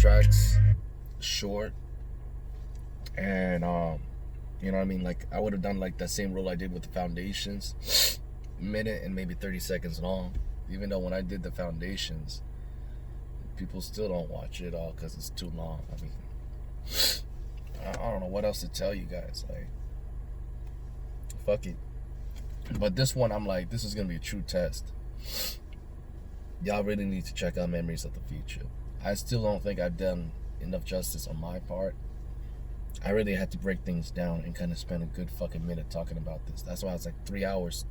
tracks short, and you know what I mean, like I would have done like the same rule I did with the foundations, minute and maybe 30 seconds long. Even though when I did the foundations, people still don't watch it all because it's too long. I mean, I don't know what else to tell you guys. Like, fuck it. But this one, I'm like, this is gonna be a true test. Y'all really need to check out Memories of the Future. I still don't think I've done enough justice on my part. I really had to break things down and kind of spend a good fucking minute talking about this. That's why it's like 3 hours.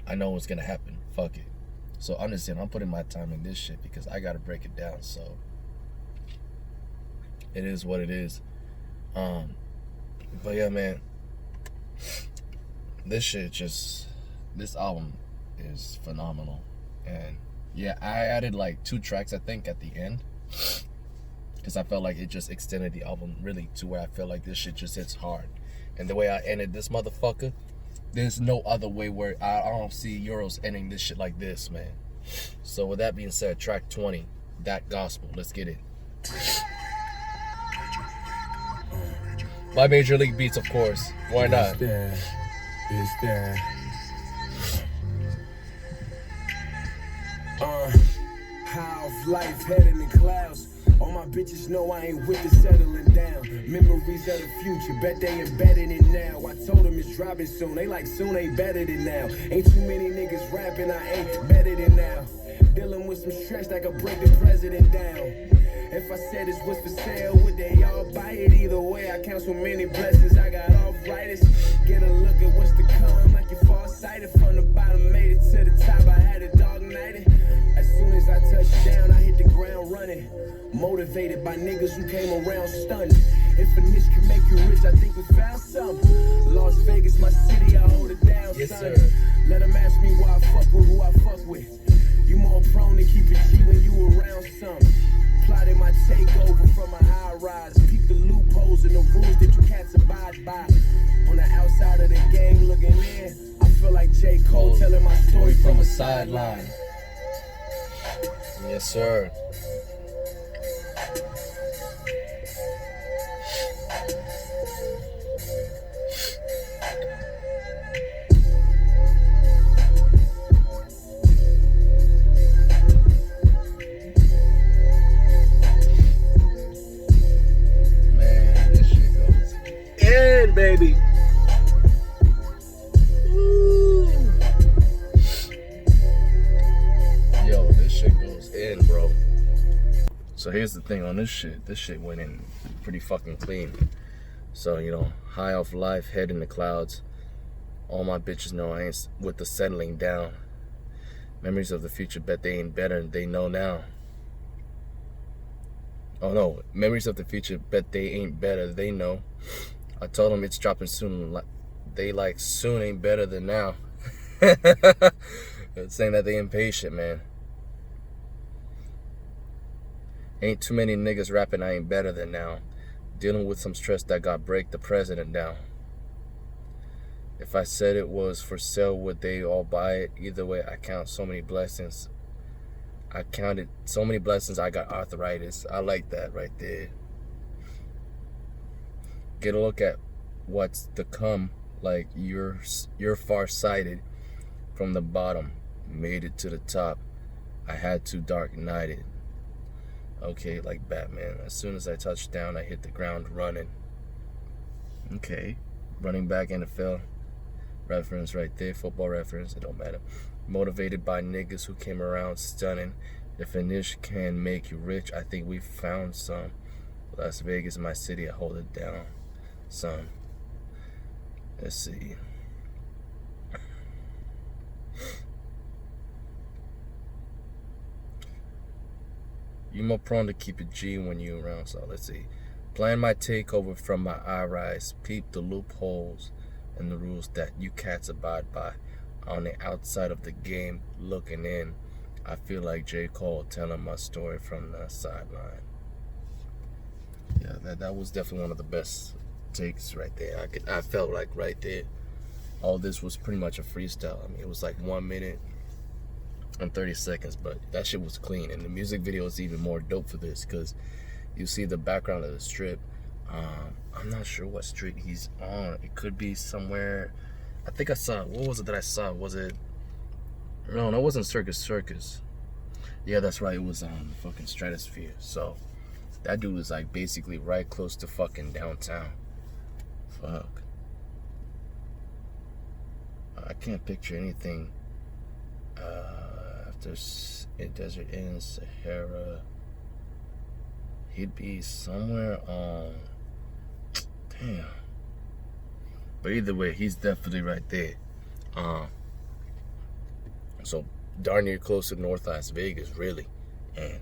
I know what's gonna happen. Fuck it. So understand, I'm putting my time in this shit because I gotta break it down. So it is what it is. But yeah, man, this album is phenomenal. And yeah, I added like 2 tracks, I think, at the end, because I felt like it just extended the album really to where I feel like this shit just hits hard. And the way I ended this motherfucker, there's no other way where I don't see Euroz ending this shit like this, man. So with that being said, track 20, That Gospel. Let's get it. By Major League Beats, of course. Why not? It's there. How's life heading in clouds? All my bitches know I ain't with the settling down. Memories of the future, bet they embedded in now. I told them it's dropping soon, they like soon ain't better than now. Ain't too many niggas rapping, I ain't better than now. Dealing with some stress that could break the president down. If I said this was for sale, would they all buy it? Either way, I count so many blessings, I got arthritis. Get a look at what's to come, like you're far-sighted. From the bottom, made it to the top, I had a dog nighted. As soon as I touched down, I hit the ground running. Motivated by niggas who came around stunning. If a niche can make you rich, I think we found something. Las Vegas, my city, I hold it down, yes, son. Sir. Let them ask me why I fuck with who I fuck with. You more prone to keep it G when you around something. Plotting my takeover from a high rise. Peep the loopholes and the rules that you cats abide by. On the outside of the game looking in, I feel like J. Cole telling my story from a sideline. Yes, sir. Man, this shit goes in, baby. Yo, this shit goes in, bro. So here's the thing on this shit went in pretty fucking clean. So, you know, high off life, head in the clouds. All my bitches know I ain't with the settling down. Memories of the future, bet they ain't better than they know now. Oh no, memories of the future, bet they ain't better, they know. I told them it's dropping soon. They like soon ain't better than now. Saying that they impatient, man. Ain't too many niggas rapping I ain't better than now. Dealing with some stress that got break the president down. If I said it was for sale, would they all buy it? Either way, I count so many blessings. I counted so many blessings, I got arthritis. I like that right there. Get a look at what's to come, like you're far-sighted. From the bottom, made it to the top. I had to dark nighted. Okay, like Batman. As soon as I touched down, I hit the ground running. Okay, running back NFL reference right there, football reference, it don't matter. Motivated by niggas who came around stunning. If a niche can make you rich, I think we found some. Las Vegas, my city, I hold it down, son. Let's see. You more prone to keep it G when you around, so let's see. Plan my takeover from my eye rise. Peep the loopholes and the rules that you cats abide by. On the outside of the game, looking in. I feel like J. Cole telling my story from the sideline. Yeah, that was definitely one of the best takes right there. I felt like right there. All this was pretty much a freestyle. I mean, it was like 1 minute and 30 seconds, but that shit was clean. And the music video is even more dope for this because You see the background of the strip. I'm not sure what street he's on. It could be somewhere. I think I saw. What was it that I saw? Was it? No, it wasn't Circus. Yeah, that's right. It was on fucking Stratosphere. So that dude was like basically right close to fucking downtown. Fuck. I can't picture anything after Desert Inn, Sahara. He'd be somewhere on. Damn. But either way, he's definitely right there. So darn near close to North Las Vegas, really. And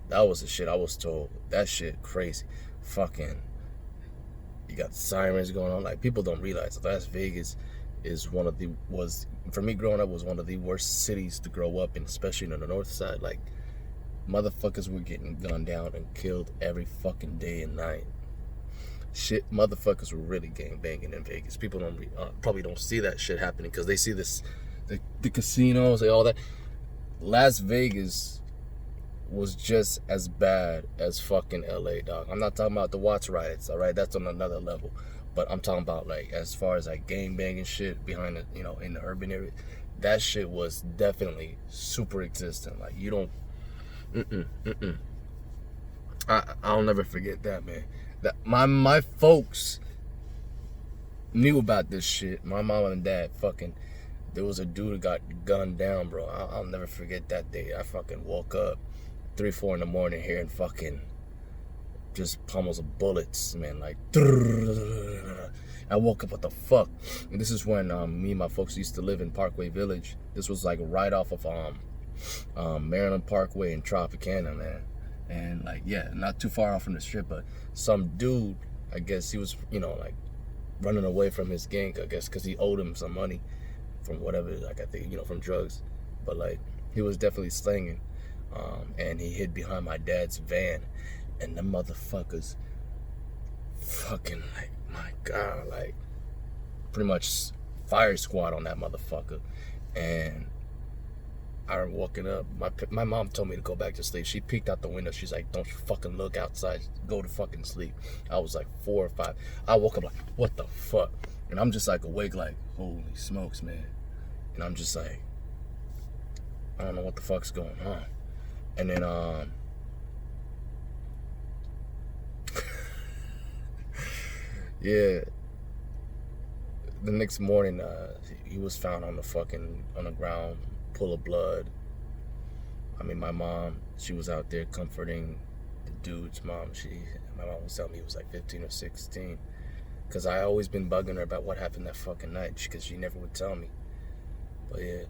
that was the shit I was told. That shit crazy. Fucking, you got sirens going on. Like, people don't realize Las Vegas is for me growing up, was one of the worst cities to grow up in, especially on the north side. Like, motherfuckers were getting gunned down and killed every fucking day and night. Shit, motherfuckers were really gang banging in Vegas. People probably don't see that shit happening because they see this, the casinos, all that. Las Vegas was just as bad as fucking LA, dog. I'm not talking about the Watts riots, all right? That's on another level. But I'm talking about, like, as far as like gang banging shit behind the, in the urban area, that shit was definitely super existent. Like, you don't, I'll never forget that, man. That my folks knew about this shit. My mom and dad fucking, there was a dude who got gunned down, bro. I'll never forget that day. I fucking woke up 3-4 in the morning hearing fucking just pummels of bullets, man. Like, I woke up, what the fuck? And this is when me and my folks used to live in Parkway Village. This was like right off of Maryland Parkway and Tropicana, man. And like, yeah, not too far off from the strip, but some dude, I guess he was, like running away from his gang, I guess, because he owed him some money from whatever, like I think, from drugs. But like, he was definitely slinging. And he hid behind my dad's van. And the motherfuckers fucking, like, my God, like, pretty much fire squad on that motherfucker. And I remember walking up. My mom told me to go back to sleep. She peeked out the window. She's like, don't you fucking look outside. Go to fucking sleep. I was like 4 or 5. I woke up like, what the fuck? And I'm just like awake like, holy smokes, man. And I'm just like, I don't know what the fuck's going on. And then, yeah, the next morning, he was found on the ground, full of blood. I mean, my mom, she was out there comforting the dude's mom. My mom was telling me he was like 15 or 16. Because I always been bugging her about what happened that fucking night, because she never would tell me. But yeah,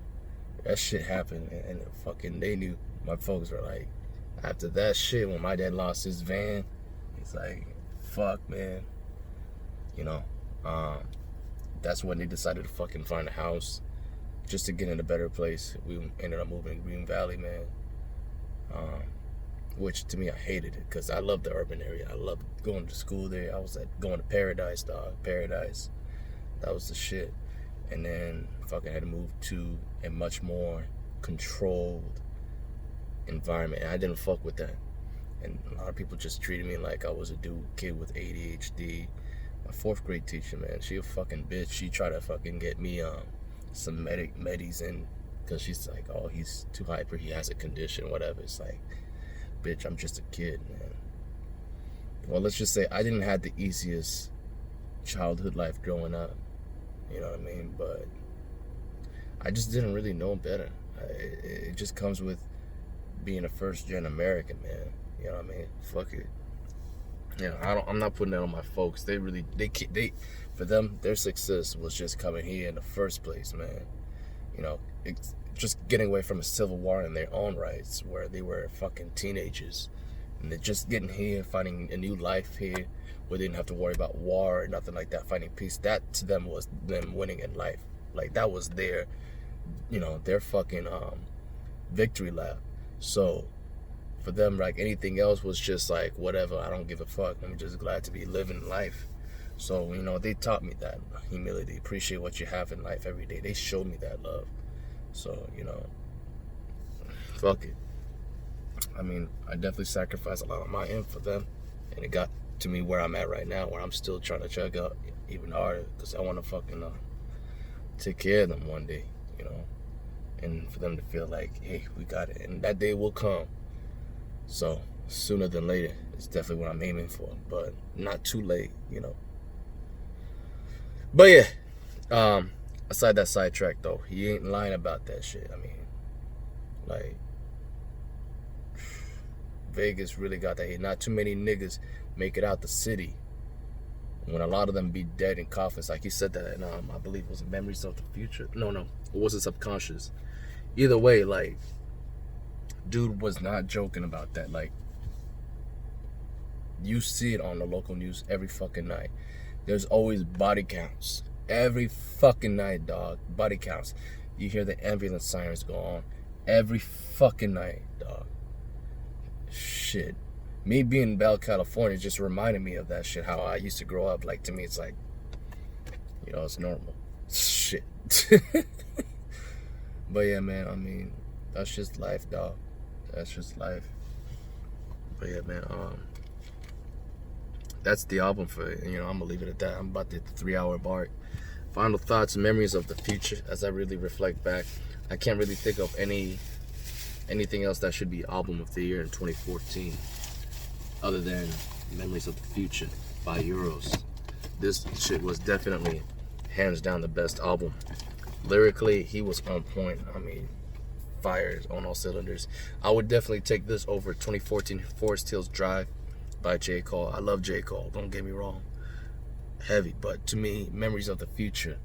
that shit happened, and fucking, they knew. My folks were like, after that shit, when my dad lost his van, he's like, fuck, man. That's when they decided to fucking find a house just to get in a better place. We ended up moving to Green Valley, man. Which to me, I hated it because I loved the urban area. I loved going to school there. I was going to Paradise, dog. Paradise. That was the shit. And then fucking had to move to a much more controlled environment. And I didn't fuck with that. And a lot of people just treated me like I was a kid with ADHD. My 4th grade teacher, man, she a fucking bitch. She tried to fucking get me some medis in, because she's like, oh, he's too hyper, he has a condition, whatever. It's like, bitch, I'm just a kid, man. Well, let's just say I didn't have the easiest childhood life growing up, you know what I mean? But I just didn't really know better. It just comes with being a first-gen American, man. You know what I mean? Fuck it. I'm not putting that on my folks. They for them, their success was just coming here in the first place, man. It's just getting away from a civil war in their own rights, where they were fucking teenagers, and they're just getting here, finding a new life here, where they didn't have to worry about war or nothing like that, finding peace. That to them was them winning in life. Like, that was their fucking victory lap. So for them, like, anything else was just like, whatever, I don't give a fuck. I'm just glad to be living life. So, they taught me that humility, appreciate what you have in life every day. They showed me that love. So, fuck it. I mean, I definitely sacrificed a lot on my end for them. And it got to me where I'm at right now, where I'm still trying to check out even harder, because I want to fucking take care of them one day, you know, and for them to feel like, hey, we got it, and that day will come. So sooner than later is definitely what I'm aiming for, but not too late, you know. But yeah, aside that sidetrack though, he ain't lying about that shit. I mean, like, Vegas really got that hate. Not too many niggas make it out the city when a lot of them be dead in coffins. Like he said that in, I believe it was Memories of the Future. No, it wasn't Subconscious. Either way, like, dude was not joking about that. Like, you see it on the local news every fucking night. There's always body counts. Every fucking night, dog. Body counts. You hear the ambulance sirens go on every fucking night, dog. Shit. Me being in Bell, California just reminded me of that shit, how I used to grow up. Like, to me, it's like, you know, it's normal. Shit. But yeah, man, I mean, that's just life, dog. That's just life. But yeah, man, that's the album for it. You know, I'm gonna leave it at that. I'm about to hit the 3-hour mark. Final thoughts and memories of the future as I really reflect back. I can't really think of anything else that should be album of the year in 2014 other than Memories of the Future by Euroz. This shit was definitely hands down the best album. Lyrically, he was on point. I mean, fires on all cylinders. I would definitely take this over 2014 Forest Hills Drive by J. Cole. I love J. Cole, don't get me wrong. Heavy, but to me, Memories of the Future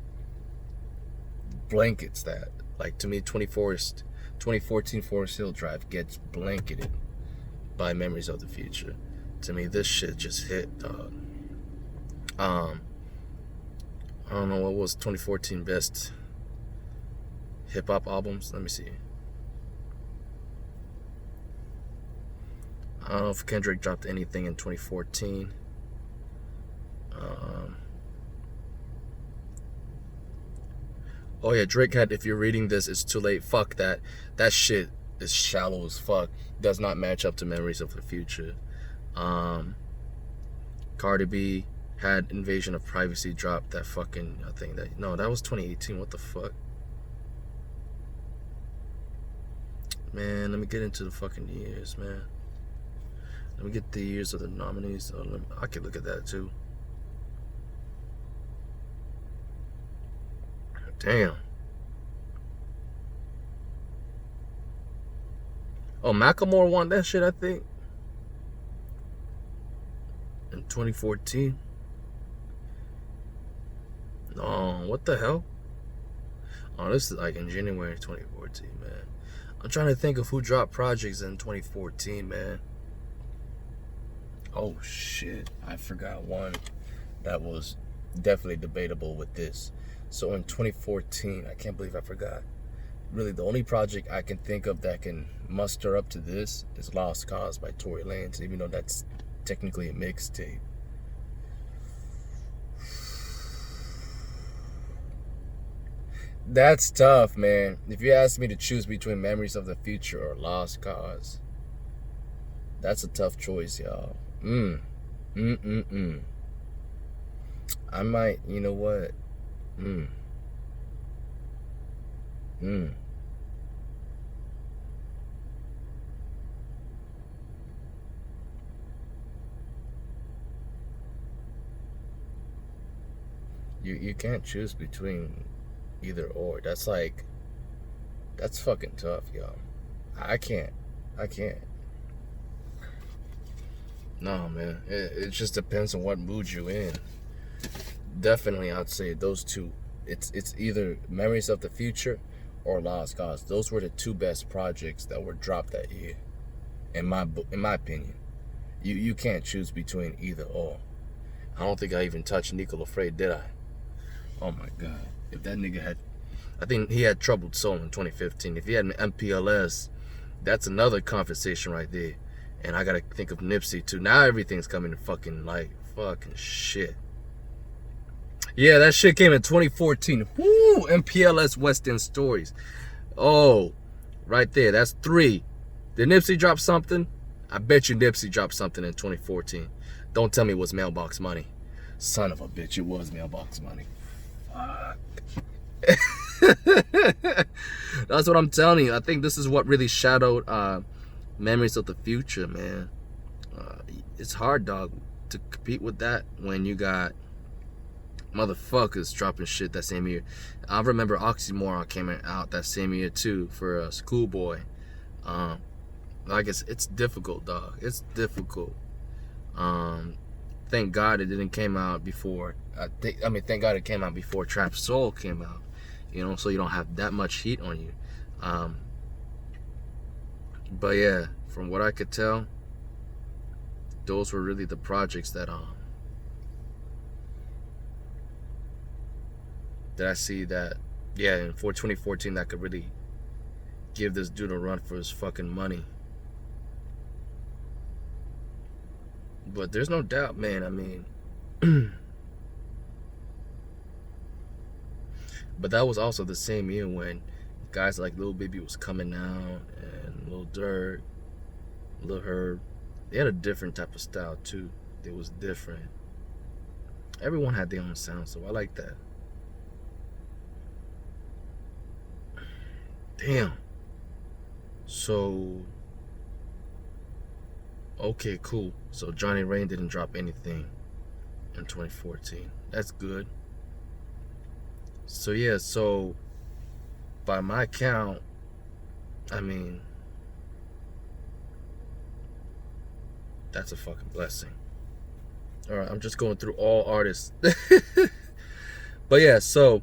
blankets that. Like, to me, 2014 Forest Hill Drive gets blanketed by Memories of the Future. To me, this shit just hit, dog. I don't know what was 2014 best hip-hop albums. Let me see. I don't know if Kendrick dropped anything in 2014. Oh yeah, Drake had If You're Reading This, It's Too Late. Fuck that. That shit is shallow as fuck. Does not match up to Memories of the Future. Cardi B had Invasion of Privacy drop. That fucking, I think that, no, that was 2018. What the fuck? Man, let me get into the fucking years, man. Let me get the years of the nominees. I could look at that too. Damn. Oh, Macklemore won that shit, I think, in 2014. Oh, what the hell? Oh, this is like in January 2014, man. I'm trying to think of who dropped projects in 2014, man. Oh, shit. I forgot one that was definitely debatable with this. So in 2014, I can't believe I forgot. Really, the only project I can think of that can muster up to this is Lost Cause by Tory Lanez, even though that's technically a mixtape. That's tough, man. If you ask me to choose between Memories of the Future or Lost Cause, that's a tough choice, y'all. I might, you know what? You can't choose between either or. That's like, that's fucking tough, y'all. I can't. No, man. It just depends on what mood you in. Definitely, I'd say those two. It's either Memories of the Future or Lost Cause. Those were the two best projects that were dropped that year, in my opinion. You can't choose between either or. I don't think I even touched Nico Lafray, did I? Oh my God. If that nigga had, I think he had Troubled Soul in 2015. If he had an MPLS, that's another conversation right there. And I gotta think of Nipsey too. Now everything's coming to fucking like fucking shit. Yeah, that shit came in 2014. Woo! MPLS West End Stories. Oh, right there. That's 3. Did Nipsey drop something? I bet you Nipsey dropped something in 2014. Don't tell me it was Mailbox Money. Son of a bitch, it was Mailbox Money. Fuck. That's what I'm telling you. I think this is what really shadowed Memories of the Future, man. It's hard, dog, to compete with that when you got motherfuckers dropping shit that same year. I remember Oxymoron came out that same year too for Schoolboy. Like it's difficult, dog. It's difficult. Thank God it didn't came out before. Thank God it came out before Trap Soul came out. You know, so you don't have that much heat on you. But yeah, from what I could tell, those were really the projects that I see that, yeah, in 2014 that could really give this dude a run for his fucking money. But there's no doubt, man. I mean, but that was also the same year when guys like Lil Baby was coming out, and Lil Durk, Lil Herb. They had a different type of style too. It was different. Everyone had their own sound, so I like that. Damn. So, okay, cool. So Johnny Rain didn't drop anything in 2014. That's good. So yeah, so by my count, I mean, that's a fucking blessing. Alright, I'm just going through all artists. But yeah, so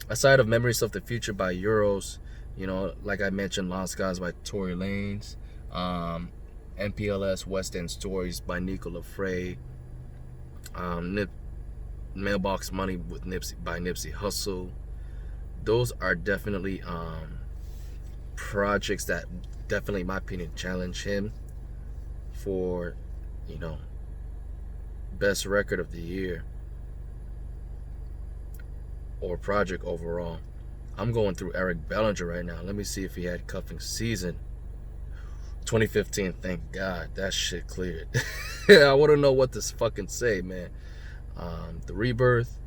aside of Memories of the Future by Euroz, you know, like I mentioned, Lost Guys by Tory Lanez, NPLS West End Stories by Nico Lafray, Mailbox Money with by Nipsey Hussle. Those are definitely projects that definitely, in my opinion, challenge him for, you know, best record of the year or project overall. I'm going through Eric Bellinger right now. Let me see if he had Cuffing Season. 2015, thank God. That shit cleared. I wouldn't know what to fucking say, man. The Rebirth.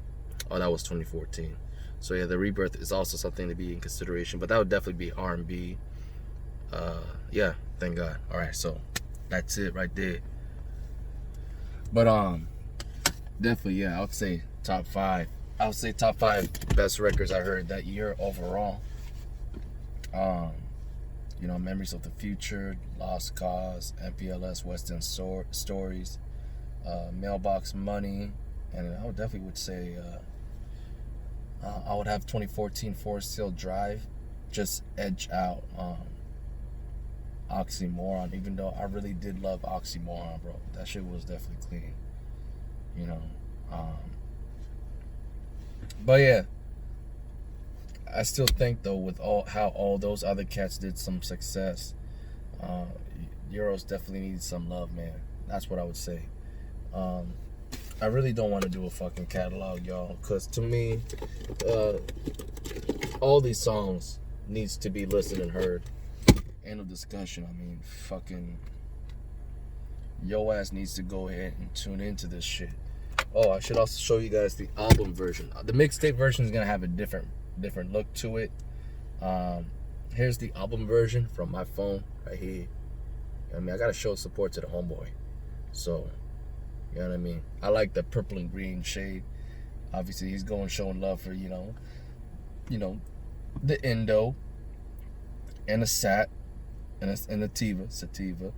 Oh, that was 2014. So yeah, The Rebirth is also something to be in consideration. But that would definitely be R&B. Yeah, thank God. Alright, so that's it right there. But definitely, yeah, I would say top 5. I would say top 5 best records I heard that year overall. You know, Memories of the Future, Lost Cause, MPLS West End Stories, Mailbox Money, and I would definitely would say I would have 2014 Forest Hill Drive just edge out Oxymoron, even though I really did love Oxymoron, bro. That shit was definitely clean, you know. But yeah, I still think though, with how all those other cats did some success, Euroz definitely needs some love, man. That's what I would say. I really don't want to do a fucking catalog, y'all, because to me, all these songs needs to be listened and heard. End of discussion. I mean, fucking, yo ass needs to go ahead and tune into this shit. Oh, I should also show you guys the album version. The mixtape version is gonna have a different look to it. Here's the album version from my phone right here. I mean, I gotta show support to the homeboy, so you know what I mean. I like the purple and green shade. Obviously, he's going showing love for you know the Indo and the Sat and the Sativa.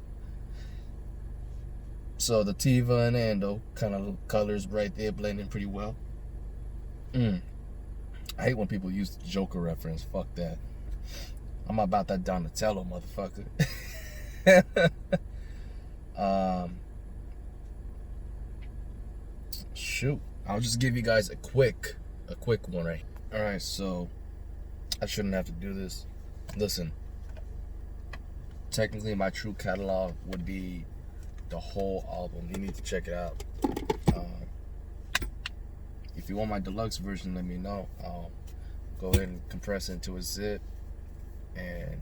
So the Tiva and the Indo kind of colors right there blending pretty well. I hate when people use the Joker reference. Fuck that. I'm about that Donatello, motherfucker. Shoot. I'll just give you guys a quick one, right? Alright, so I shouldn't have to do this. Listen. Technically, my true catalog would be the whole album. You need to check it out. If you want my deluxe version, let me know. I'll go ahead and compress it into a zip and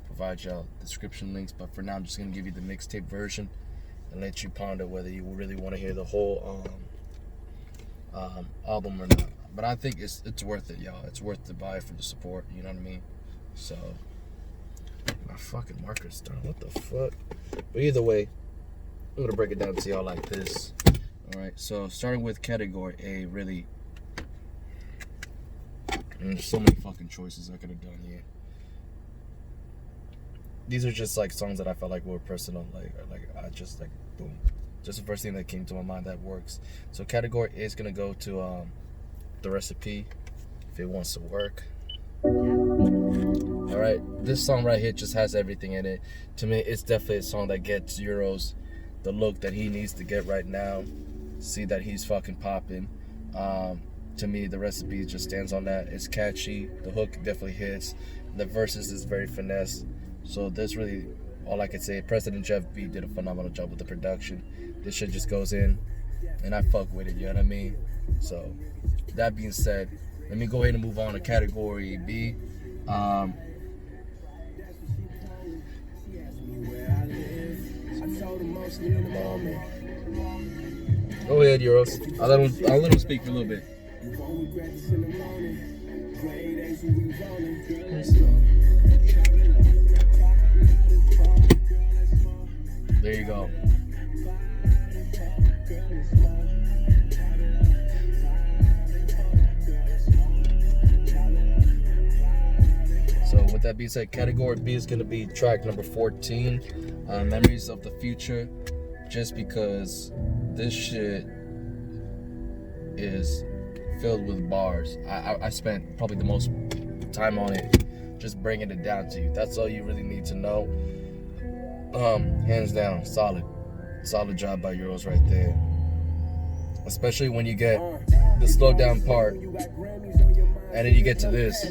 provide y'all description links. But for now, I'm just gonna give you the mixtape version. and let you ponder whether you really want to hear the whole album or not. But I think it's worth it, y'all. It's worth the buy for the support. You know what I mean? So my fucking marker's done. What the fuck? But either way, I'm gonna break it down to y'all like this. All right. So starting with category A, really. And there's so many fucking choices I could have done here. These are just like songs that I felt like were personal, like I just like boom, just the first thing that came to my mind that works. So category A is gonna go to The Recipe, If It Wants to Work. All right, this song right here just has everything in it. To me, it's definitely a song that gets Euroz the look that he needs to get right now. See that he's fucking popping. To me, The Recipe just stands on that. It's catchy. The hook definitely hits. The verses is very finesse. So that's really all I could say. President Jeff B did a phenomenal job with the production. This shit just goes in, and I fuck with it. You know what I mean? So that being said, let me go ahead and move on to category B. Go ahead, Euroz. I'll let him speak for a little bit. There you go. So with that being said, category B is going to be track number 14, Memories of the Future, just because this shit is filled with bars. I spent probably the most time on it, just bringing it down to you. That's all you really need to know. Hands down, solid job by Euroz right there. Especially when you get the slow down part, and then you get to this.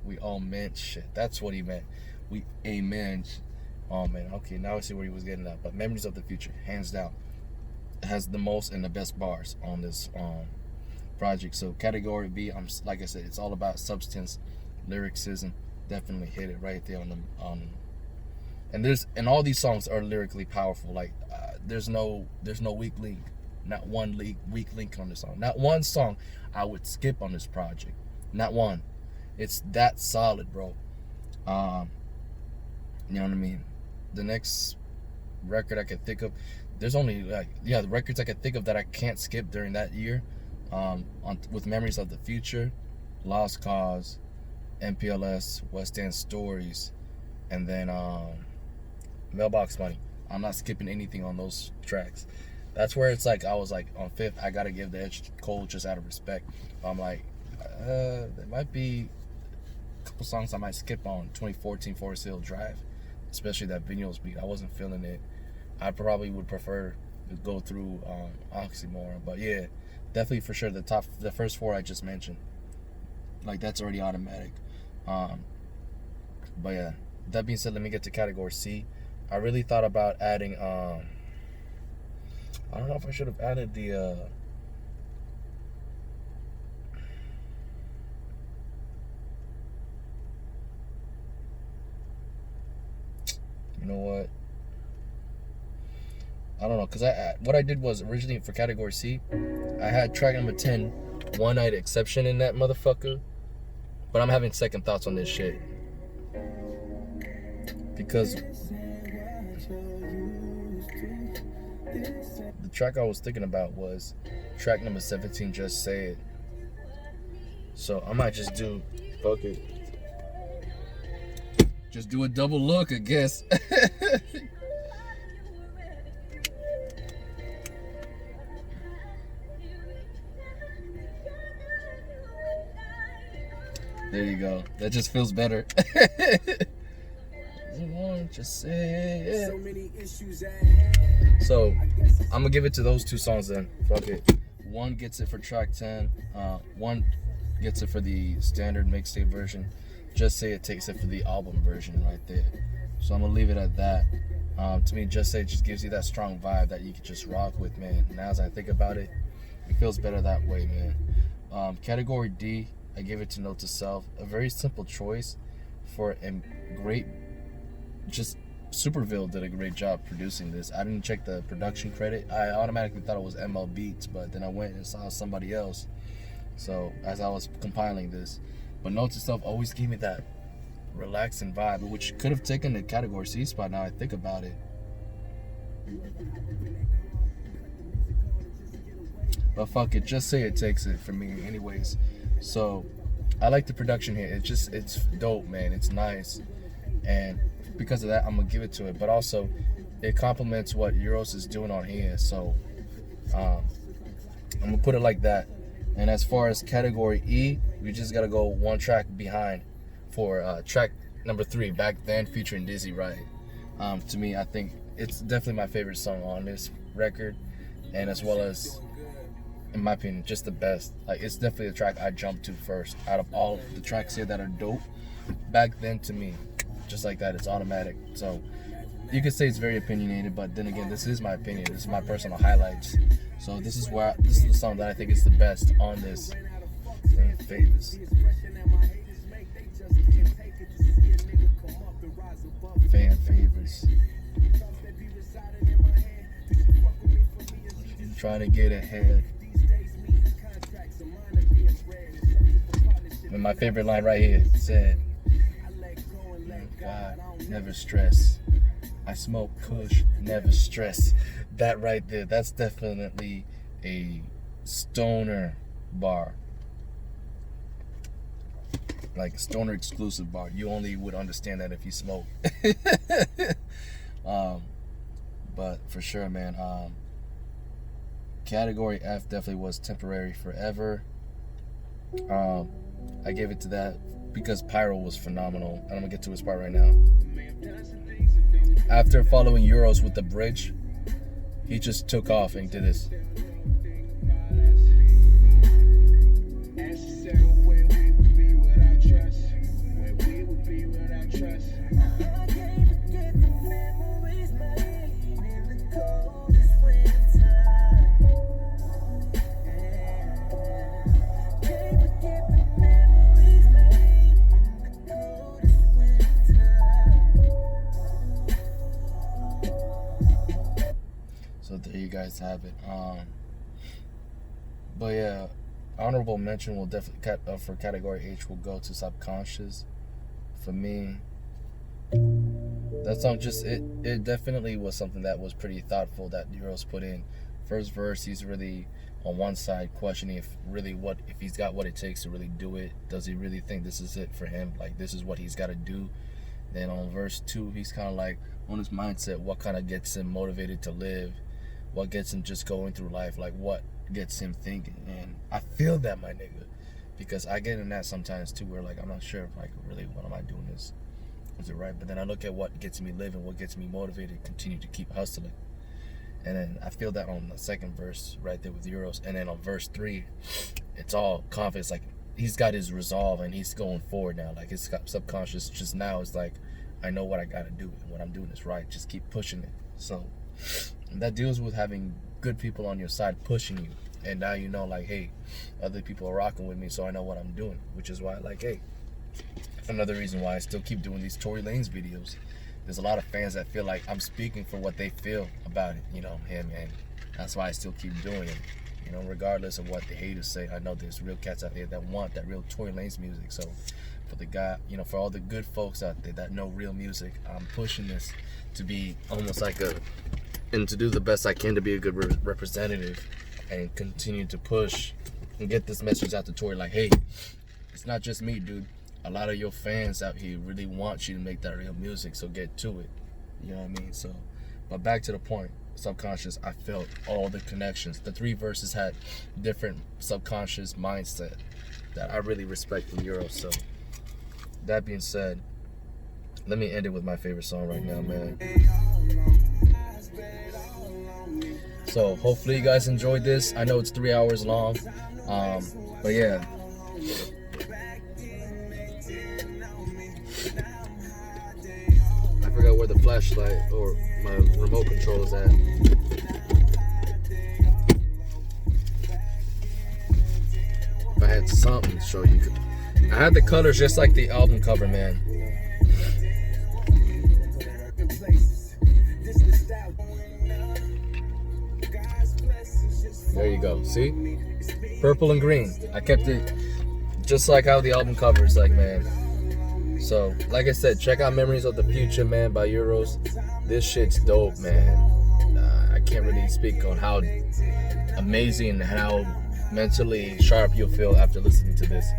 We all meant shit. That's what he meant. We amen. Oh man, okay, now I see where he was getting at. But Memories of the Future, hands down, has the most and the best bars on this project. So category B, like I said, it's all about substance, lyricism. Definitely hit it right there and all these songs are lyrically powerful. Like there's no weak link, not one weak link on this song. Not one song I would skip on this project. Not one. It's that solid, bro. You know what I mean? The next record I could think of, there's only the records I could think of that I can't skip during that year. With Memories of the Future, Lost Cause, MPLS, West End Stories, and then Mailbox Money. I'm not skipping anything on those tracks. That's where it's like I was like on fifth, I gotta give the edge to Cole just out of respect. I'm like, there might be a couple songs I might skip on 2014 Forest Hill Drive, especially that Vinyls beat. I wasn't feeling it. I probably would prefer to go through Oxymoron, but yeah, definitely for sure the first four I just mentioned, like that's already automatic. But yeah, that being said, let me get to category C. I really thought about adding I don't know if I should have added the you know what, I don't know, because what I did was originally for category C, I had track number 10, One Night Exception, in that motherfucker, but I'm having second thoughts on this shit because the track I was thinking about was track number 17, Just Say It. So I might just do, fuck it, just do a double look, I guess. There you go. That just feels better. Just say it. So I'm gonna give it to those two songs then. Fuck it. One gets it for track 10. One gets it for the standard mixtape version. Just Say It takes it for the album version right there. So I'm gonna leave it at that. To me, Just Say just gives you that strong vibe that you can just rock with, man. Now as I think about it, it feels better that way, man. Category D, I gave it to Note to Self. A very simple choice for a great, just Superville did a great job producing this. I didn't check the production credit. I automatically thought it was ML Beats, but then I went and saw somebody else. So as I was compiling this, but Note to Self always gave me that relaxing vibe, which could have taken the category C spot. Now I think about it, but fuck it, Just Say it takes it for me, anyways. So I like the production here. It's dope, man. It's nice, and because of that, I'm gonna give it to it. But also, it complements what Euroz is doing on here. So I'm gonna put it like that. And as far as category E, we just gotta go one track behind for track number 3, Back Then, featuring Dizzy Wright. To me, I think it's definitely my favorite song on this record, and as well as, in my opinion, just the best. Like, it's definitely the track I jump to first out of all the tracks here that are dope. Back Then, to me, just like that, it's automatic. So you could say it's very opinionated, but then again, this is my opinion. This is my personal highlights. So this is the song that I think is the best on this. Favors. Fan favorites. Trying to get ahead. And my favorite line right here said, God, never stress. I smoke kush, never stress. That right there, that's definitely a stoner bar. Like a stoner exclusive bar. You only would understand that if you smoke. But for sure, man. Category F definitely was Temporary Forever. I gave it to that because Pyro was phenomenal. And I'm gonna get to his part right now. After following Euroz with the bridge, he just took off and did this. So there you guys have it. But yeah, honorable mention will definitely for category H will go to Subconscious. For me, that song it definitely was something that was pretty thoughtful that Euroz put in. First verse, he's really on one side questioning if he's got what it takes to really do it. Does he really think this is it for him? Like, this is what he's got to do. Then on verse 2, he's kind of like on his mindset, what kind of gets him motivated to live, what gets him just going through life, like what gets him thinking. And I feel that, my nigga, because I get in that sometimes too, where like I'm not sure if like really what am I doing is it right? But then I look at what gets me living, what gets me motivated, continue to keep hustling. And then I feel that on the second verse right there with Euroz. And then on verse 3, it's all confidence. Like, he's got his resolve and he's going forward now. Like, his subconscious just now is like, I know what I gotta do and what I'm doing is right. Just keep pushing it. So that deals with having good people on your side pushing you. And now you know, like, hey, other people are rocking with me, so I know what I'm doing. Which is why, like, hey, another reason why I still keep doing these Tory Lanez videos. There's a lot of fans that feel like I'm speaking for what they feel about it, you know, him, and that's why I still keep doing it. You know, regardless of what the haters say, I know there's real cats out there that want that real Tory Lanez music. So for the guy, you know, for all the good folks out there that know real music, I'm pushing this to be almost like and to do the best I can to be a good representative and continue to push and get this message out to Tory, like, hey, it's not just me, dude. A lot of your fans out here really want you to make that real music, so get to it. You know what I mean? So, but back to the point, subconscious, I felt all the connections. The 3 verses had different subconscious mindset that I really respect from Euroz. So, that being said, let me end it with my favorite song right now, man. So, hopefully you guys enjoyed this. I know it's 3 hours long, but yeah. forgot where the flashlight or my remote control is at. If I had something to show you. I had the colors just like the album cover, man. There you go. See? Purple and green. I kept it just like how the album cover is like, man. So, like I said, check out Memories of the Future, man, by Euroz. This shit's dope, man. I can't really speak on how amazing and how mentally sharp you'll feel after listening to this.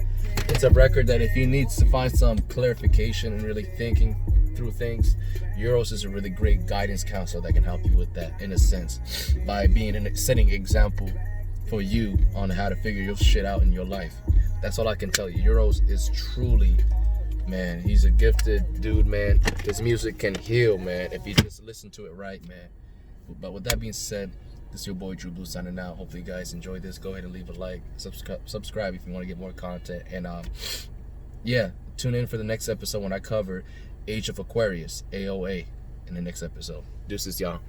It's a record that if you need to find some clarification and really thinking through things, Euroz is a really great guidance counselor that can help you with that, in a sense, by being a setting example for you on how to figure your shit out in your life. That's all I can tell you. Euroz is truly, man, he's a gifted dude, man. His music can heal, man, if you just listen to it right, man. But with that being said, this is your boy Drew Blue signing out. Hopefully you guys enjoyed this. Go ahead and leave a like, subscribe if you want to get more content, and yeah, tune in for the next episode when I cover Age of Aquarius, AOA, in the next episode. Deuces, y'all.